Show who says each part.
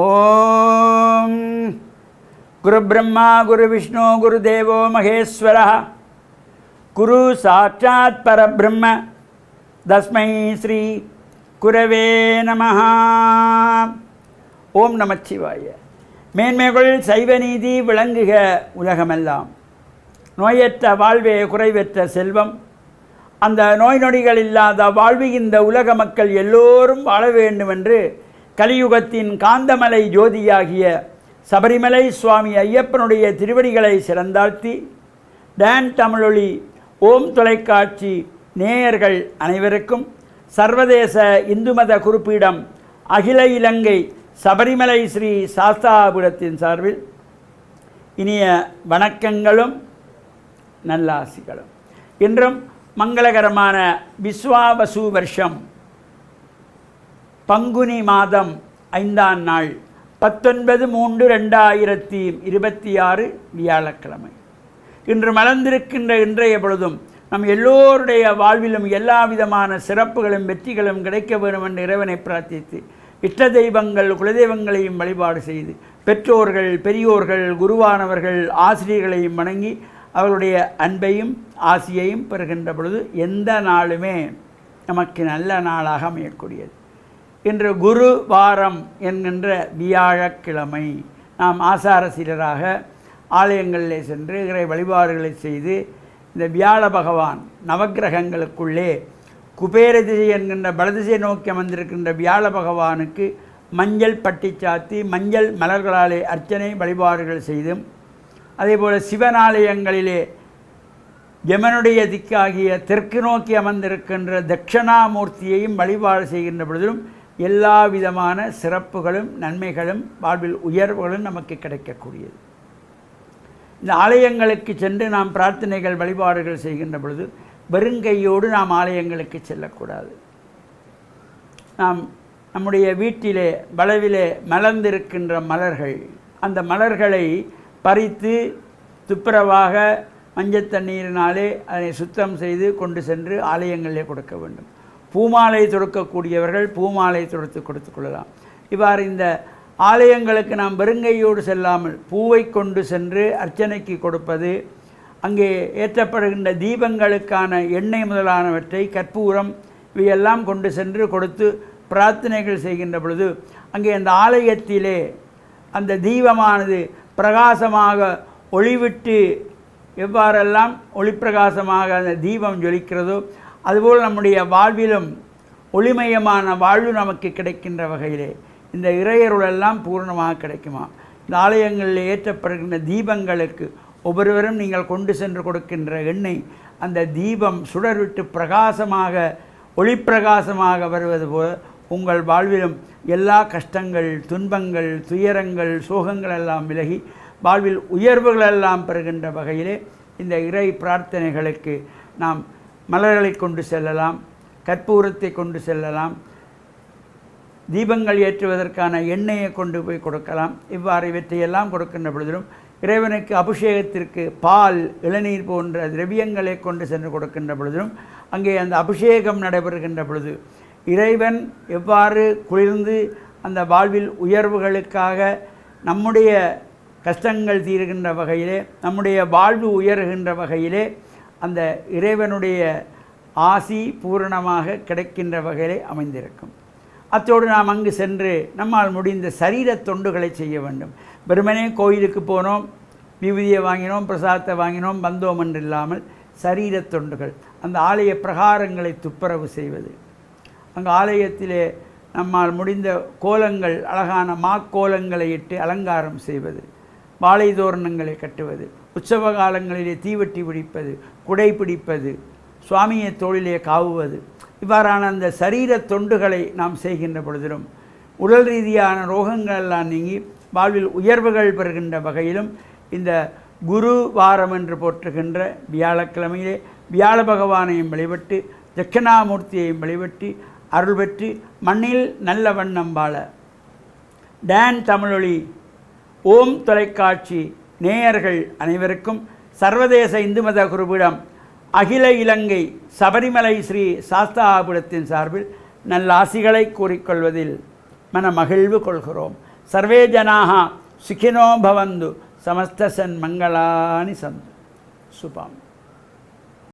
Speaker 1: ஓம் குரு பிரம்மா குரு விஷ்ணு குரு தேவோ மகேஸ்வரः குரு சாட்சாத் பரபிரம்ம தஸ்மை ஸ்ரீ குரவே நமஹ. ஓம் நமச்சிவாய. மேன்மைகள் சைவ நீதி விளங்குக உலகமெல்லாம். நோயற்ற வாழ்வே குறைவற்ற செல்வம். அந்த நோய் நொடிகள் இல்லாத வாழ்வு இந்த உலக மக்கள் எல்லோரும் வாழ வேண்டும் என்று கலியுகத்தின் காந்தமலை ஜோதியாகிய சபரிமலை சுவாமி ஐயப்பனுடைய திருவடிகளை சிறந்தாழ்த்தி டான் தமிழொலி ஓம் தொலைக்காட்சி நேயர்கள் அனைவருக்கும் சர்வதேச இந்து மத குறிப்பீடம் அகில இலங்கை சபரிமலை ஸ்ரீ சாஸ்தாபுரத்தின் சார்பில் இனிய வணக்கங்களும் நல்லாசிகளும். இன்றும் மங்களகரமான விஸ்வாவசு வருஷம் பங்குனி மாதம் 5ஆம் நாள் 19/3/2026 வியாழக்கிழமை. இன்று மலர்ந்திருக்கின்ற இன்றைய பொழுதும் நம் எல்லோருடைய வாழ்விலும் எல்லா விதமான சிறப்புகளும் வெற்றிகளும் கிடைக்க வேண்டும் என்று இறைவனை பிரார்த்தித்து இஷ்ட தெய்வங்கள் குலதெய்வங்களையும் வழிபாடு செய்து பெற்றோர்கள் பெரியோர்கள் குருவானவர்கள் ஆசிரியர்களையும் வணங்கி அவர்களுடைய அன்பையும் ஆசியையும் பெறுகின்ற பொழுது எந்த நாளுமே நமக்கு நல்ல நாளாக அமையக்கூடியது. இன்று குரு வாரம் என்கின்ற வியாழக்கிழமை. நாம் ஆசாரசீலராக ஆலயங்களிலே சென்று இறை வழிபாடுகளை செய்து இந்த வியாழ பகவான் நவக்கிரகங்களுக்குள்ளே குபேர திசை என்கின்ற வலதிசை நோக்கி அமர்ந்திருக்கின்ற வியாழ பகவானுக்கு மஞ்சள் பட்டி சாத்தி மஞ்சள் மலர்களாலே அர்ச்சனை வழிபாடுகள் செய்தும், அதேபோல் சிவனாலயங்களிலே யமனுடைய திக்காகிய தெற்கு நோக்கி அமர்ந்திருக்கின்ற தட்சிணாமூர்த்தியையும் வழிபாடு செய்கின்ற பொழுதிலும் எல்லா விதமான சிறப்புகளும் நன்மைகளும் வாழ்வில் உயர்வுகளும் நமக்கு கிடைக்கக்கூடியது. இந்த ஆலயங்களுக்கு சென்று நாம் பிரார்த்தனைகள் வழிபாடுகள் செய்கின்ற பொழுது வெறுங்கையோடு நாம் ஆலயங்களுக்கு செல்லக்கூடாது. நாம் நம்முடைய வீட்டிலே வளவிலே மலர்ந்திருக்கின்ற மலர்கள், அந்த மலர்களை பறித்து துப்புரவாக மஞ்சள் தண்ணீரினாலே அதை சுத்தம் செய்து கொண்டு சென்று ஆலயங்களிலே கொடுக்க வேண்டும். பூமாலை தொடுக்கக்கூடியவர்கள் பூமாலை தொடுத்து கொடுத்துக்கொள்ளலாம். இவ்வாறு இந்த ஆலயங்களுக்கு நாம் வெறுங்கையோடு செல்லாமல் பூவை கொண்டு சென்று அர்ச்சனைக்கு கொடுப்பது, அங்கே ஏற்றப்படுகின்ற தீபங்களுக்கான எண்ணெய் முதலானவற்றை கற்பூரம் இவையெல்லாம் கொண்டு சென்று கொடுத்து பிரார்த்தனைகள் செய்கின்ற பொழுது அங்கே அந்த ஆலயத்திலே அந்த தீபமானது பிரகாசமாக ஒளிவிட்டு எவ்வாறெல்லாம் ஒளிப்பிரகாசமாக அந்த தீபம் ஜொலிக்கிறதோ அதுபோல் நம்முடைய வாழ்விலும் ஒளிமயமான வாழ்வு நமக்கு கிடைக்கின்ற வகையிலே இந்த இறையருளெல்லாம் பூர்ணமாக கிடைக்குமா. இந்த ஆலயங்களில் ஏற்றப்படுகின்ற தீபங்களுக்கு ஒவ்வொருவரும் நீங்கள் கொண்டு சென்று கொடுக்கின்ற எண்ணெய் அந்த தீபம் சுடர்விட்டு பிரகாசமாக ஒளிப்பிரகாசமாக வருவது போல் உங்கள் வாழ்விலும் எல்லா கஷ்டங்கள் துன்பங்கள் துயரங்கள் சோகங்கள் எல்லாம் விலகி வாழ்வில் உயர்வுகளெல்லாம் பெறுகின்ற வகையிலே இந்த இறை பிரார்த்தனைகளுக்கு நாம் மலர்களை கொண்டு செல்லலாம், கற்பூரத்தை கொண்டு செல்லலாம், தீபங்கள் ஏற்றுவதற்கான எண்ணெயை கொண்டு போய் கொடுக்கலாம். இவ்வாறு இவற்றையெல்லாம் கொடுக்கின்ற பொழுதிலும் இறைவனுக்கு அபிஷேகத்திற்கு பால் இளநீர் போன்ற திரவியங்களை கொண்டு சென்று கொடுக்கின்ற பொழுதிலும் அங்கே அந்த அபிஷேகம் நடைபெறுகின்ற பொழுது இறைவன் எவ்வாறு குளிர்ந்து அந்த வாழ்வில் உயர்வுகளுக்காக நம்முடைய கஷ்டங்கள் தீருகின்ற வகையிலே நம்முடைய வாழ்வு உயர்கின்ற வகையிலே அந்த இறைவனுடைய ஆசி பூரணமாக கிடைக்கின்ற வகையிலே அமைந்திருக்கும். அத்தோடு நாம் அங்கு சென்று நம்மால் முடிந்த சரீர தொண்டுகளை செய்ய வேண்டும். வெறுமனே கோயிலுக்கு போனோம், விபூதியை வாங்கினோம், பிரசாதத்தை வாங்கினோம், வந்தோம் என்று இல்லாமல் சரீர தொண்டுகள், அந்த ஆலய பிரகாரங்களை துப்புரவு செய்வது, அங்கு ஆலயத்திலே நம்மால் முடிந்த கோலங்கள் அழகான மாக்கோலங்களை இட்டு அலங்காரம் செய்வது, வாழை தோரணங்களை கட்டுவது, உற்சவ காலங்களிலே தீவெட்டி பிடிப்பது, குடை பிடிப்பது, சுவாமியை தோளிலே காவுவது, இவ்வாறான அந்த சரீர தொண்டுகளை நாம் செய்கின்ற பொழுதிலும் உடல் ரீதியான ரோகங்கள் எல்லாம் நீங்கி வாழ்வில் உயர்வுகள் பெறுகின்ற வகையிலும் இந்த குரு வாரம் என்று போற்றுகின்ற வியாழக்கிழமையிலே வியாழ பகவானையும் வழிபட்டு தட்சிணாமூர்த்தியையும் வழிபட்டு அருள் பெற்று மண்ணில் நல்ல வண்ணம் வாழ டான் தமிழொலி ஓம் தொலைக்காட்சி நேயர்கள் அனைவருக்கும் சர்வதேச இந்து மத குறிப்பீடம் அகில இலங்கை சபரிமலை ஸ்ரீ சாஸ்தாபுரத்தின் சார்பில் நல்ல ஆசிகளை கூறிக்கொள்வதில் மன மகிழ்வு கொள்கிறோம். சர்வே ஜனாக சுகினோ பவந்து சமஸ்த சன்மங்களானி சந்து சுபம்.